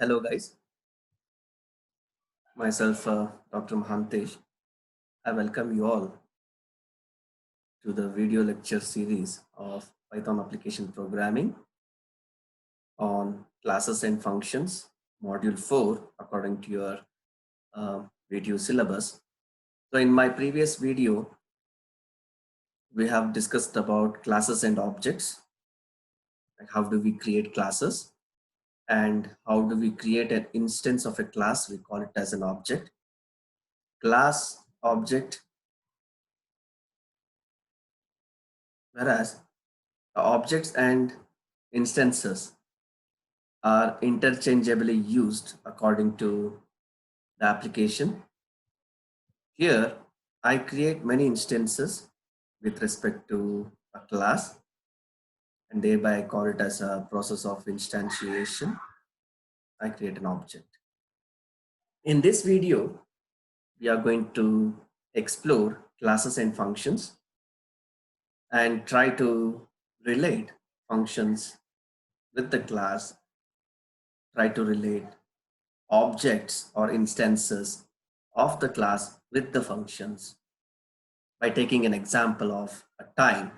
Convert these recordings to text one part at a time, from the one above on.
Hello guys, myself Dr. Mahantesh. I welcome you all to the video lecture series of Python application programming on classes and functions, module 4 according to your video syllabus. So in my previous video, we have discussed about classes and objects, like how do we create classes and how do we create an instance of a class, we call it as an object. Class, object, whereas objects and instances are interchangeably used according to the application. Here, I create many instances with respect to a class, and thereby I call it as a process of instantiation. I create an object. In this video, we are going to explore classes and functions and try to relate functions with the class, try to relate objects or instances of the class with the functions by taking an example of a time.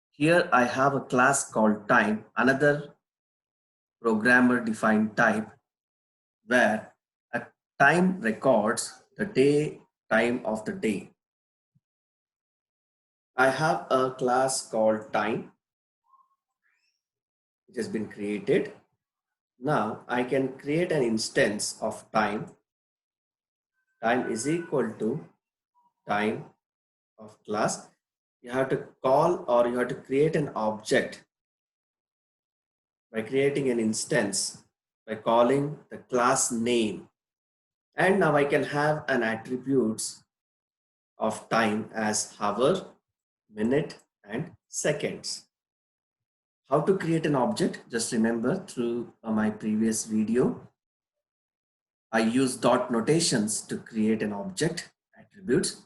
Here I have a class called time, another programmer defined type where a time records the time of the day. I have a class called time which has been created. Now I can create an instance of time. Time is equal to time of class. You have to call or you have to create an object by creating an instance by calling the class name. And now I can have an attributes of time as hour, minute, and seconds. How to create an object? Just remember through my previous video, I use dot notations to create an object attributes.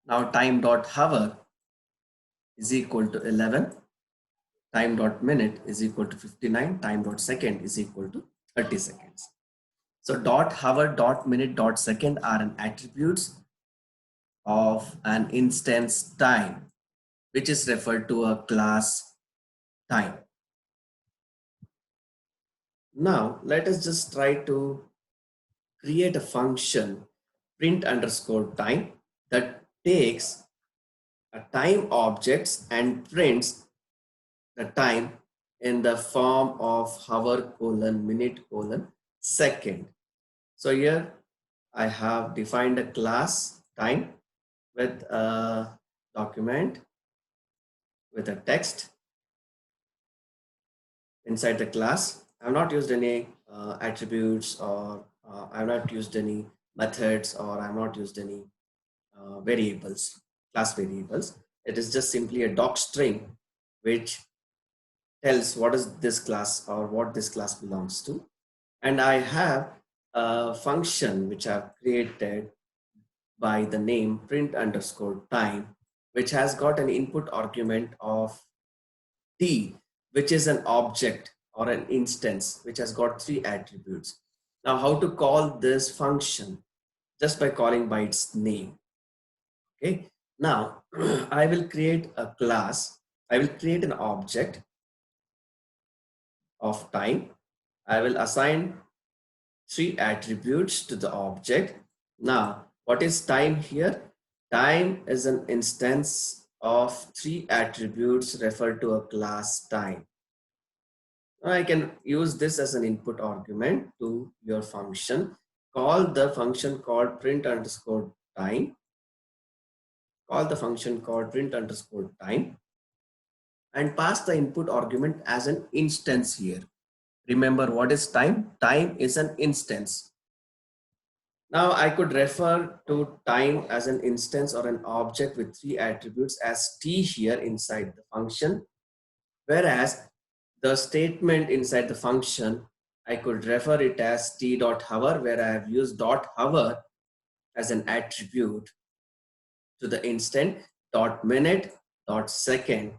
Now time dot hour is equal to 11. Time dot minute is equal to 59. Time dot second is equal to 30 seconds. So dot hour, dot minute, dot second are an attributes of an instance time, which is referred to a class time. Now let us just try to create a function print underscore time that takes a time objects and prints the time in the form of hour colon minute colon second. So here I have defined a class time with a document with a text inside the class. I have not used any attributes or I have not used any methods or I have not used any variables, class variables. It is just simply a doc string which tells what is this class or what this class belongs to. And I have a function which I have created by the name print underscore time, which has got an input argument of t, which is an object or an instance which has got 3 attributes. Now how to call this function? Just by calling by its name. Okay, now I will create a class. I will create an object of time. I will assign 3 attributes to the object. Now what is time here? Time is an instance of 3 attributes referred to a class time. I can use this as an input argument to your function. Call the function called print underscore time. Call the function called print underscore time and pass the input argument as an instance here. Remember what is time? Time is an instance. Now I could refer to time as an instance or an object with 3 attributes as t here inside the function, whereas the statement inside the function, I could refer it as t dot hour, where I have used dot hour as an attribute to the instant, dot minute, dot second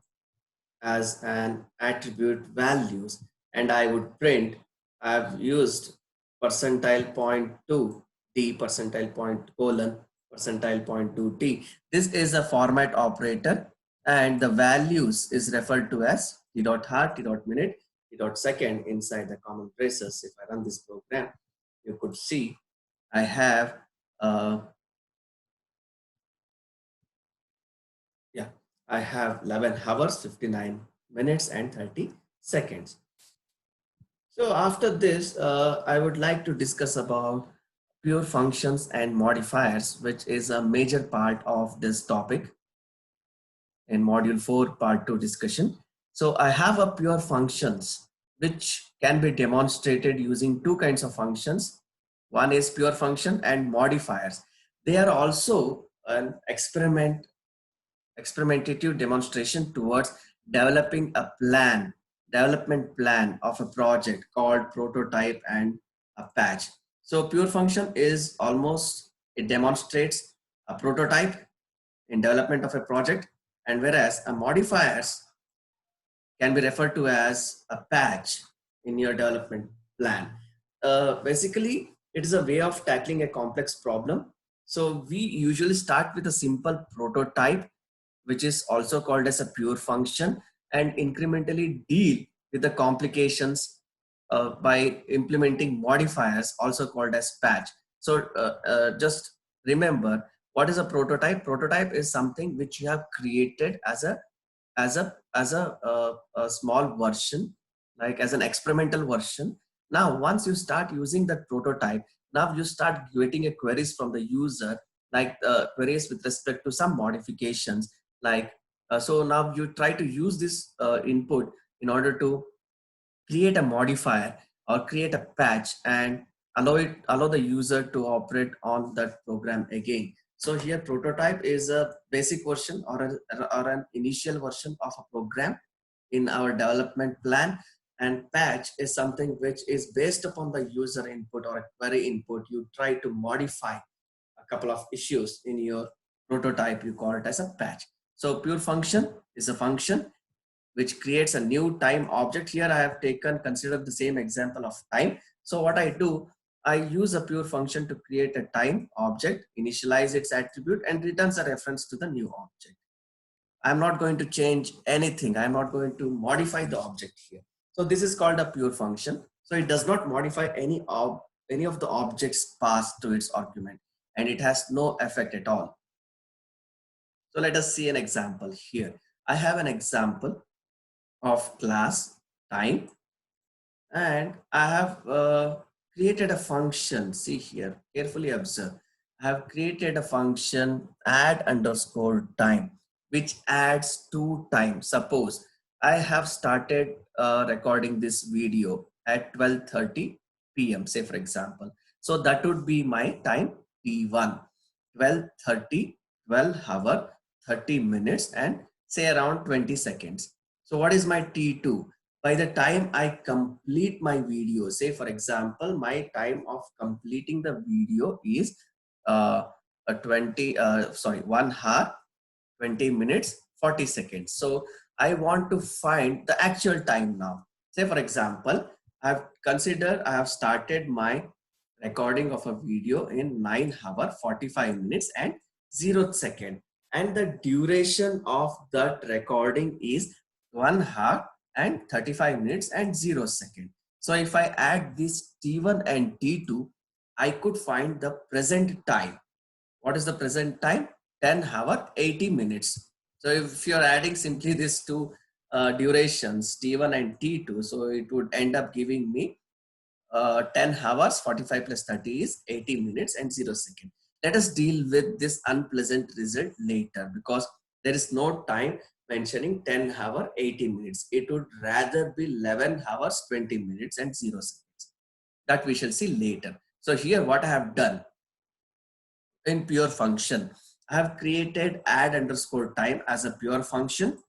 as an attribute values, and I would print I have used percentile point 2 t, percentile point colon, percentile point 2 t. This is a format operator and the values is referred to as t dot hour, t dot minute, t dot second inside the common braces. If I run this program, you could see I have yeah, I have 11 hours, 59 minutes and 30 seconds. So after this, I would like to discuss about pure functions and modifiers, which is a major part of this topic in module 4 part 2 discussion. So I have a pure functions which can be demonstrated using two kinds of functions. One is pure function and modifiers. They are also an experimentative demonstration towards developing a development plan of a project called prototype and a patch. So pure function is almost, it demonstrates a prototype in development of a project, and whereas a modifiers can be referred to as a patch in your development plan. Basically, it is a way of tackling a complex problem. So we usually start with a simple prototype, which is also called as a pure function, and incrementally deal with the complications by implementing modifiers, also called as patch. So just remember, what is a prototype? Prototype is something which you have created as a small version, like as an experimental version. Now once you start using that prototype, now you start getting a queries from the user, like queries with respect to some modifications, like so now you try to use this input in order to create a modifier or create a patch and allow the user to operate on that program again. So here prototype is a basic version or an initial version of a program in our development plan, and patch is something which is based upon the user input or a query input. You try to modify a couple of issues in your prototype, you call it as a patch. So pure function is a function which creates a new time object. Here I have consider the same example of time. So what I do, I use a pure function to create a time object, initialize its attribute and returns a reference to the new object. I'm not going to change anything. I'm not going to modify the object here. So this is called a pure function. So it does not modify any of the objects passed to its argument, and it has no effect at all. So let us see an example here. I have an example of class time, and I have created a function. See here, carefully observe. I have created a function add underscore time, which adds to time. Suppose I have started recording this video at 12:30 p.m. say for example. So that would be my time T1, 12:30, 12 hour, 30 minutes and say around 20 seconds. So what is my T2? By the time I complete my video, say for example, my time of completing the video is a 1 hour, 20 minutes, 40 seconds. So I want to find the actual time now. Say for example, I have started my recording of a video in 9 hour, 45 minutes and 0 second. And the duration of that recording is 1 hour and 35 minutes and 0 second. So if I add this T1 and T2, I could find the present time. What is the present time? 10 hour, 80 minutes. So if you're adding simply these two durations, T1 and T2, so it would end up giving me 10 hours, 45 plus 30 is 80 minutes and 0 second. Let us deal with this unpleasant result later, because there is no time mentioning 10 hour, 80 minutes. It would rather be 11 hours, 20 minutes and 0 seconds. That we shall see later. So here what I have done in pure function, I have created add underscore time as a pure function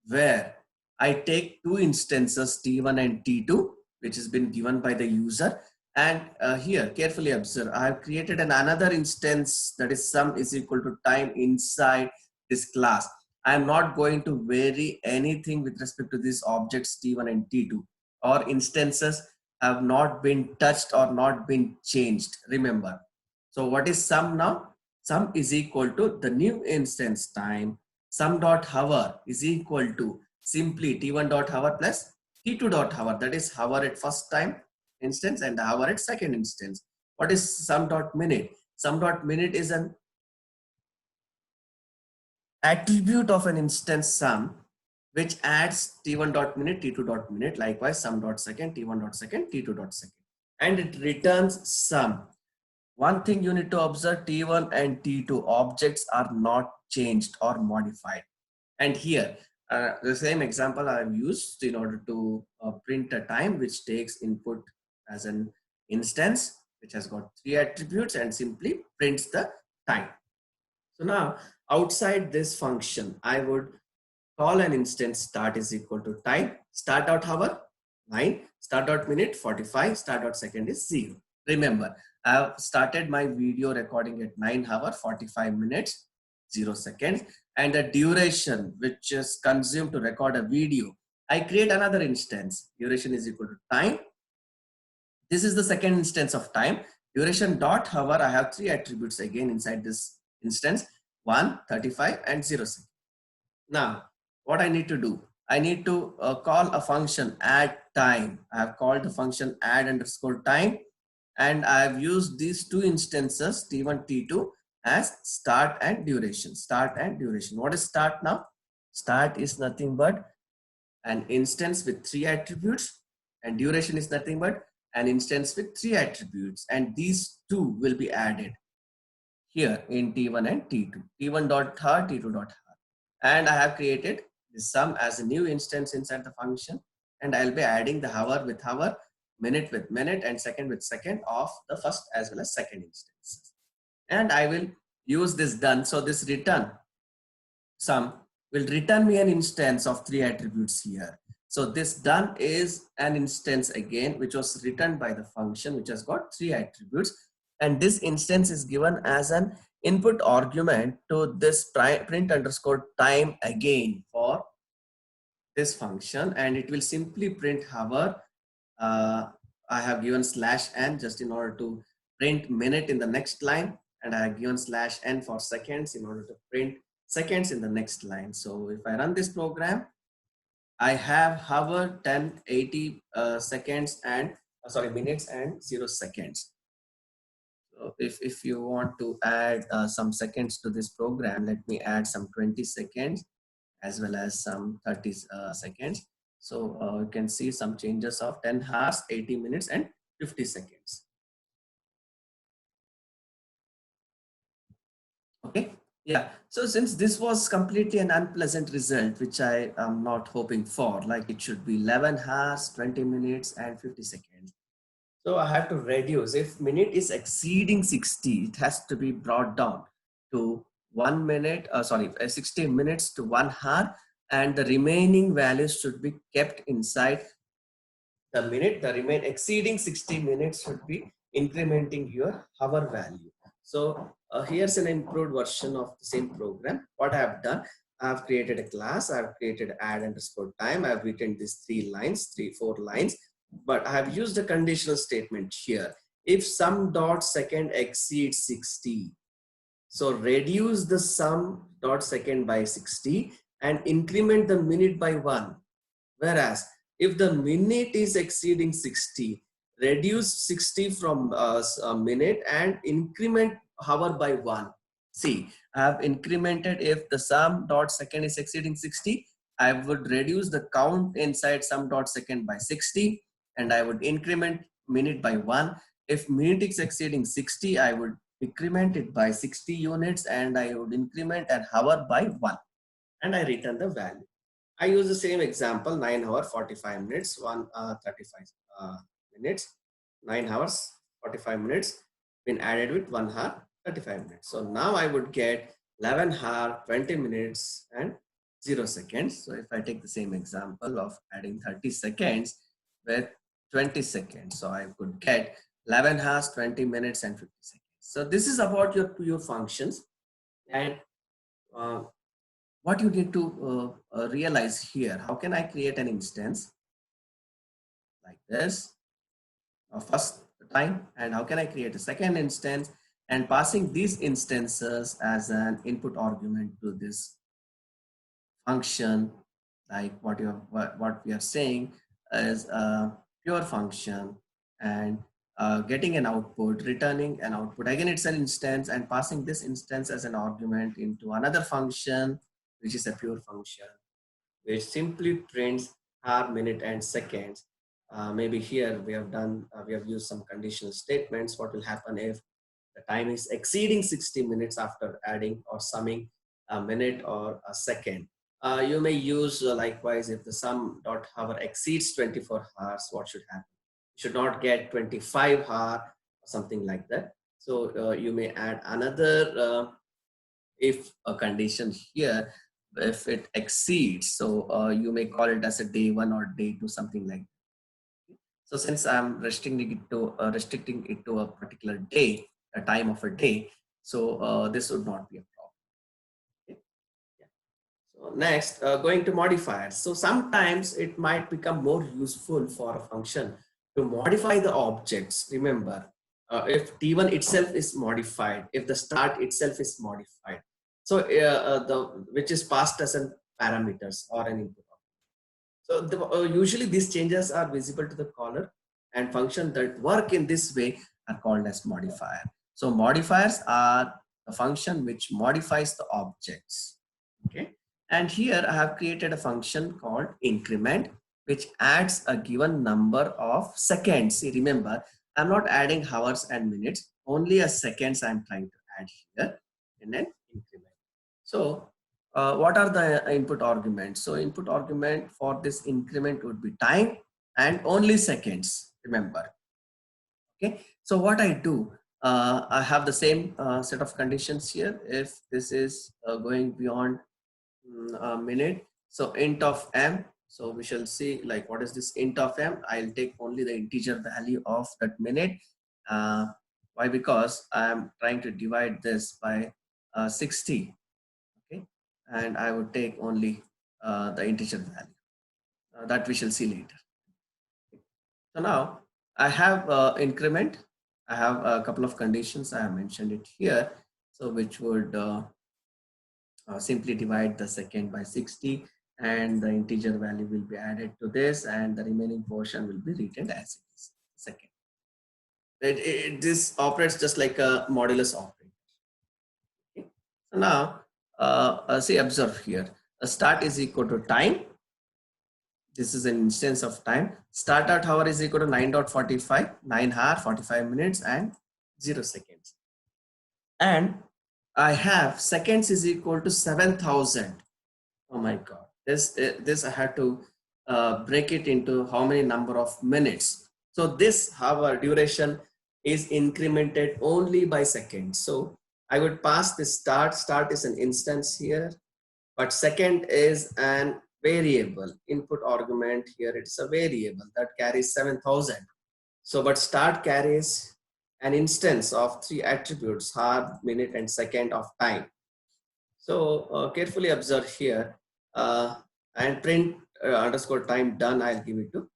where I take two instances T1 and T2, which has been given by the user. And here, carefully observe, I have created another instance that is sum is equal to time inside this class. I am not going to vary anything with respect to these objects T1 and T2 or instances have not been touched or not been changed. Remember. So what is sum now? Sum is equal to the new instance time. Sum dot hour is equal to simply t1 dot hour plus t2 dot hour. That is hour at first time instance and hour at second instance. What is sum dot minute? Sum dot minute is an attribute of an instance sum which adds t1 dot minute, t2 dot minute, likewise sum dot second, t1 dot second, t2 dot second, and it returns sum. One thing you need to observe, t1 and t2 objects are not changed or modified. And here, the same example I have used in order to print a time which takes input as an instance, which has got three attributes and simply prints the time. So now outside this function, I would call an instance start is equal to time, start out hour 9, start out minute 45, start out second is 0. Remember, I have started my video recording at 9 hours 45 minutes 0 seconds, and the duration which is consumed to record a video, I create another instance. Duration is equal to time. This is the second instance of time. Duration dot hour, I have three attributes again inside this instance, 1, 35 and 0 seconds. Now, what I need to do? I need to call a function add time. I have called the function add underscore time, and I have used these two instances t1, t2 as start and duration. Start and duration. What is start now? Start is nothing but an instance with three attributes, and duration is nothing but an instance with three attributes, and these two will be added here in t1 and t2. t1 dot har, t2 dot har, and I have created this sum as a new instance inside the function, and I'll be adding the hour with hour, minute with minute, and second with second of the first as well as second instances. And I will use this done. So this return sum will return me an instance of three attributes here. So this done is an instance again which was returned by the function which has got three attributes, and this instance is given as an input argument to this print underscore time again for this function, and it will simply print hour. I have given slash n just in order to print minute in the next line, and I have given slash n for seconds in order to print seconds in the next line. So if I run this program, I have hour 10, 80 seconds and minutes and 0 seconds. So if you want to add some seconds to this program, let me add some 20 seconds as well as some 30 seconds. So you can see some changes of 10 hours, 80 minutes and 50 seconds. Okay. Yeah. So since this was completely an unpleasant result, which I am not hoping for, like it should be 11 hours, 20 minutes and 50 seconds. So I have to reduce. If minute is exceeding 60, it has to be brought down to 1 minute, 60 minutes to 1 hour, and the remaining values should be kept inside the minute. The remain exceeding 60 minutes should be incrementing your hour value. So here's an improved version of the same program. What I have done, I have created a class. I have created add underscore time. I have written these 4 lines, but I have used a conditional statement here. If sum dot second exceeds 60, so reduce the sum dot second by 60 and increment the minute by 1. Whereas if the minute is exceeding 60, reduce 60 from a minute and increment hour by 1. See, I have incremented. If the sum dot second is exceeding 60, I would reduce the count inside sum dot second by 60, and I would increment minute by 1. If minute is exceeding 60, I would increment it by 60 units, and I would increment an hour by 1, and I return the value. I use the same example, 9 hours 45 minutes, 35 minutes, 9 hours 45 minutes been added with 1 hour 35 minutes. So now I would get 11 hour 20 minutes and 0 seconds. So if I take the same example of adding 30 seconds with 20 seconds, so I could get 11 hours 20 minutes and 50 seconds. So this is about your PO functions, and what you need to realize here, how can I create an instance like this? first time, and how can I create a second instance, and passing these instances as an input argument to this function, like what we are saying is a pure function, and getting an output, returning an output. Again, it's an instance, and passing this instance as an argument into another function, which is a pure function, which simply prints hour, minute, and seconds. Maybe here we have done, we have used some conditional statements. What will happen if the time is exceeding 60 minutes after adding or summing a minute or a second? You may use likewise, if the sum dot hour exceeds 24 hours, what should happen? You should not get 25 hour or something like that. So you may add another if a condition here, if it exceeds, so you may call it as a day one or day two, something like that. So since I'm restricting it to a particular day, a time of a day, so this would not be a problem. Okay? Yeah. So next, going to modifiers. So sometimes it might become more useful for a function to modify the objects. Remember, if T1 itself is modified, if the start itself is modified, so which is passed as an parameters or an input. So usually these changes are visible to the caller, and functions that work in this way are called as modifier. So modifiers are a function which modifies the objects. Okay. And here I have created a function called increment, which adds a given number of seconds. See, remember, I'm not adding hours and minutes, only a seconds I'm trying to add here in an increment. So what are the input arguments? So input argument for this increment would be time and only seconds, remember. Okay, so what I do, I have the same set of conditions here. If this is going beyond a minute, so int of m, so we shall see like what is this int of m. I'll take only the integer value of that minute. Why? Because I'm trying to divide this by 60. Okay, and I would take only the integer value that we shall see later. So now I have increment. I have a couple of conditions. I have mentioned it here. So which would simply divide the second by 60, and the integer value will be added to this, and the remaining portion will be written as it is second. This operates just like a modulus operator. Okay. So now see, observe here. A start is equal to time. This is an instance of time. Start at hour is equal to 9.45, 9 hour, 45 minutes and 0 seconds. And I have seconds is equal to 7,000. Oh my God. This I had to break it into how many number of minutes. So this hour duration is incremented only by seconds. So I would pass this start. Start is an instance here, but second is an variable input argument. Here it's a variable that carries 7,000. So but start carries an instance of 3 attributes: hour, minute, and second of time. So carefully observe here, and print underscore time done. I'll give it to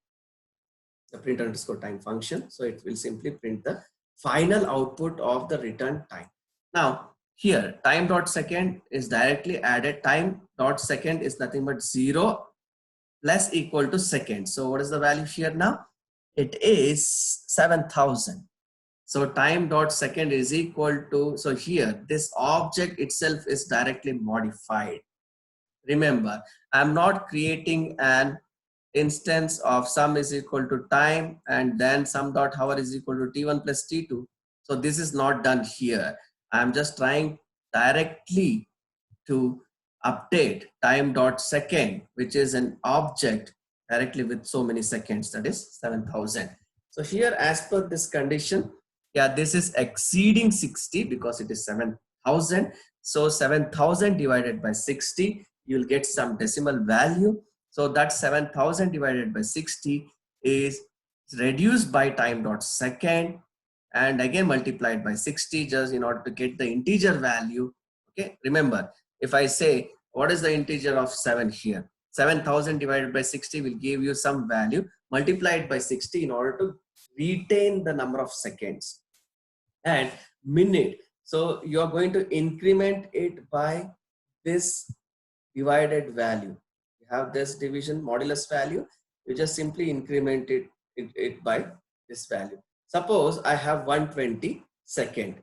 the print underscore time function. So it will simply print the final output of the return time. Now here time dot second is directly added. Time dot second is nothing but 0 plus equal to second. So what is the value here now? It is 7,000. So time dot second is equal to, so here this object itself is directly modified. Remember, I'm not creating an instance of sum is equal to time and then sum dot hour is equal to T1 plus T2. So this is not done here. I'm just trying directly to update time dot second, which is an object directly with so many seconds, that is 7,000. So here, as per this condition, yeah, this is exceeding 60 because it is 7,000. So 7,000 divided by 60, you'll get some decimal value. So that 7,000 divided by 60 is reduced by time dot second and again multiplied by 60 just in order to get the integer value. Okay, remember, if I say what is the integer of 7 here, 7,000 divided by 60 will give you some value. Multiply it by 60 in order to retain the number of seconds. And minute, so you are going to increment it by this divided value. You have this division modulus value, you just simply increment it by this value. Suppose I have 120 second.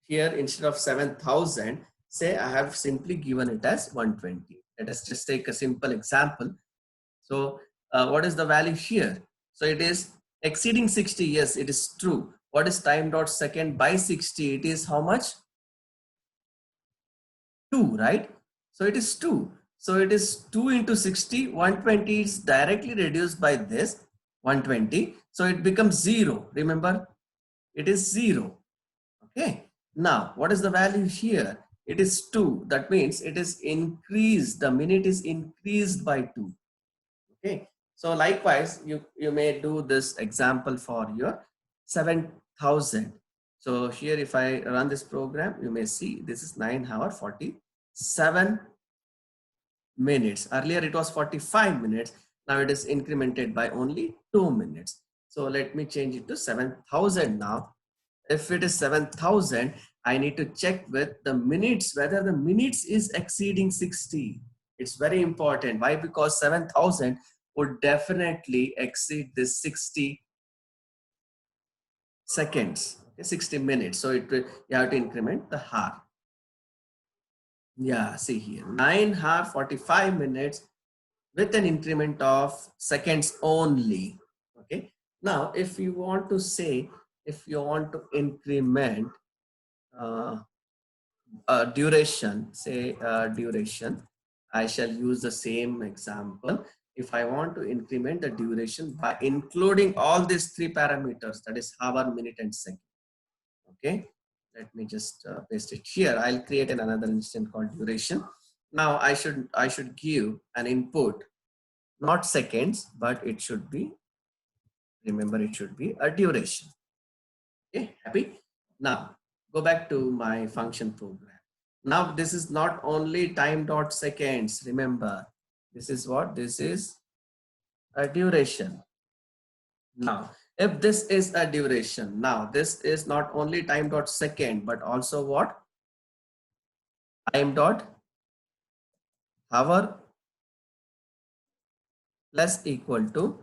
Here instead of 7,000, say I have simply given it as 120. Let us just take a simple example. So what is the value here? So it is exceeding 60. Yes, it is true. What is time dot second by 60? It is how much? 2, right? So it is 2. So it is 2 into 60. 120 is directly reduced by this 120. So it becomes 0. Remember, it is 0. Okay. Now, what is the value here? It is 2. That means it is increased. The minute is increased by 2. Okay. So likewise, you may do this example for your 7,000. So here, if I run this program, you may see this is 9 hour 47 minutes. Earlier it was 45 minutes. Now it is incremented by only 2 minutes. So let me change it to 7,000 now. If it is 7,000, I need to check with the minutes, whether the minutes is exceeding 60. It's very important. Why? Because 7,000 would definitely exceed this 60 seconds, okay, 60 minutes. So it will, you have to increment the hour. Yeah, see here, 9 hour 45 minutes with an increment of seconds only. Okay. Now, if you want to say, if you want to increment duration, say duration, I shall use the same example. If I want to increment the duration by including all these 3 parameters, that is hour, minute, and second. Okay, let me just paste it here. I'll create another instance called duration. Now I should give an input, not seconds, but it should be, remember, it should be a duration. Okay, happy? Now go back to my function program. Now this is not only time dot seconds. Remember, this is what? This is a duration. Now, if this is a duration, now this is not only time dot second, but also what? Time dot hour plus equal to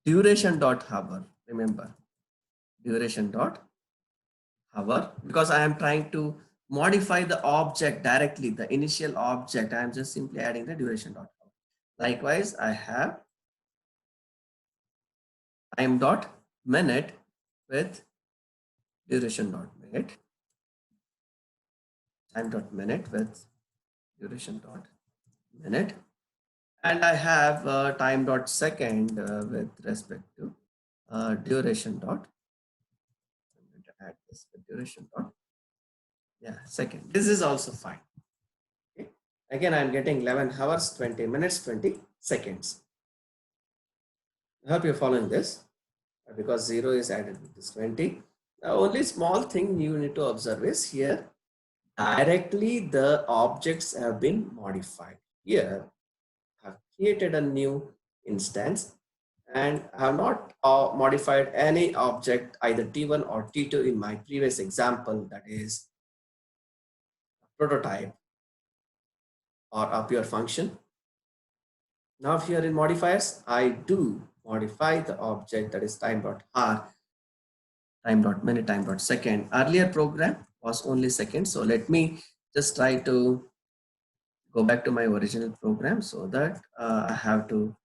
duration dot hour. Remember, duration dot hour, because I am trying to modify the object directly, the initial object. I am just simply adding the duration dot hour. Likewise, I have time dot minute with duration dot minute, time dot minute with duration dot minute, and I have time dot second with respect to duration dot. I'm going to add this with duration dot, yeah, second. This is also fine. Okay. Again, I'm getting 11 hours 20 minutes 20 seconds. I hope you're following this, because 0 is added with this 20. The only small thing you need to observe is here, directly the objects have been modified. Here, I have created a new instance and I have not modified any object, either T1 or T2 in my previous example, that is a prototype or a pure function. Now here in modifiers, I do modify the object, that is time dot hour, time dot minute, time dot second. Earlier program was only second. So let me just try to go back to my original program, so that I have to,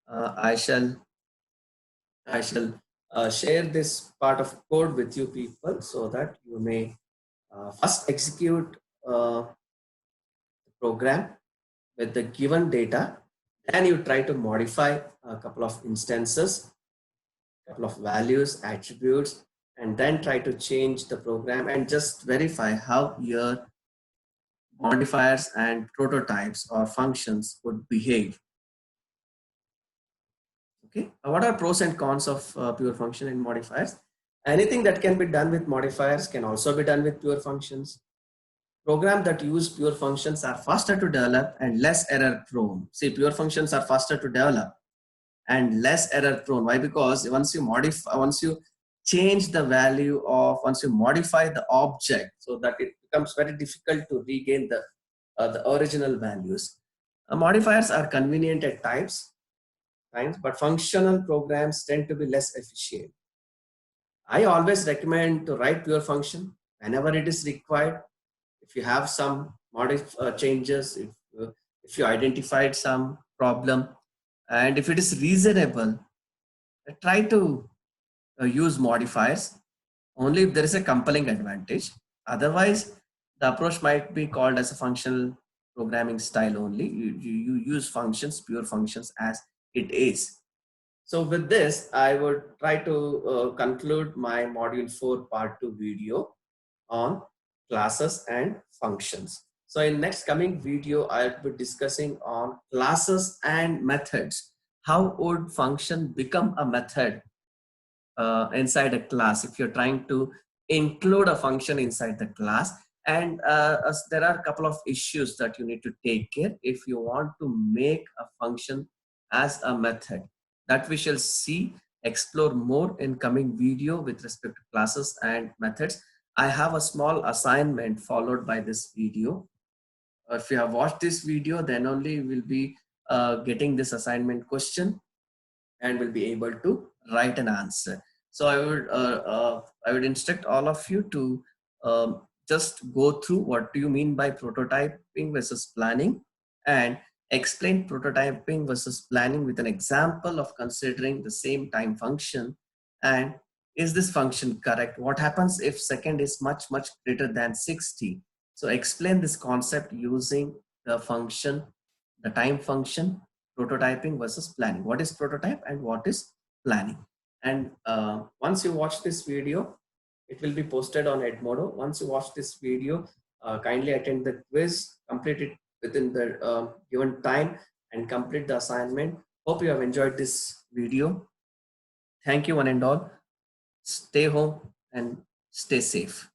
I shall share this part of code with you people, so that you may first execute the program with the given data. Then you try to modify a couple of instances, couple of values, attributes, and then try to change the program and just verify how your modifiers and prototypes or functions would behave. Okay, what are pros and cons of pure function and modifiers? Anything that can be done with modifiers can also be done with pure functions. Programs that use pure functions are faster to develop and less error prone. See, pure functions are faster to develop and less error prone. Why? Because once you change the value of, once you modify the object, so that it becomes very difficult to regain the original values. Modifiers are convenient at times, but functional programs tend to be less efficient. I always recommend to write pure function whenever it is required. If you have some changes, if you identified some problem, and if it is reasonable, try to use modifiers only if there is a compelling advantage. Otherwise, the approach might be called as a functional programming style only. You use functions, pure functions as it is. So with this, I would try to conclude my module 4 part 2 video on classes and functions. So in next coming video, I'll be discussing on classes and methods. How would function become a method inside a class if you're trying to include a function inside the class? And there are a couple of issues that you need to take care if you want to make a function as a method, that we shall see, explore more in coming video with respect to classes and methods. I have a small assignment followed by this video. If you have watched this video, then only will be getting this assignment question and will be able to write an answer. So I would instruct all of you to just go through what do you mean by prototyping versus planning, and explain prototyping versus planning with an example of considering the same time function. And is this function correct? What happens if second is much greater than 60? So explain this concept using the function, the time function, prototyping versus planning. What is prototype and what is planning? And once you watch this video, it will be posted on Edmodo. Once you watch this video, kindly attend the quiz, complete it within the given time, and complete the assignment. Hope you have enjoyed this video. Thank you one and all. Stay home and stay safe.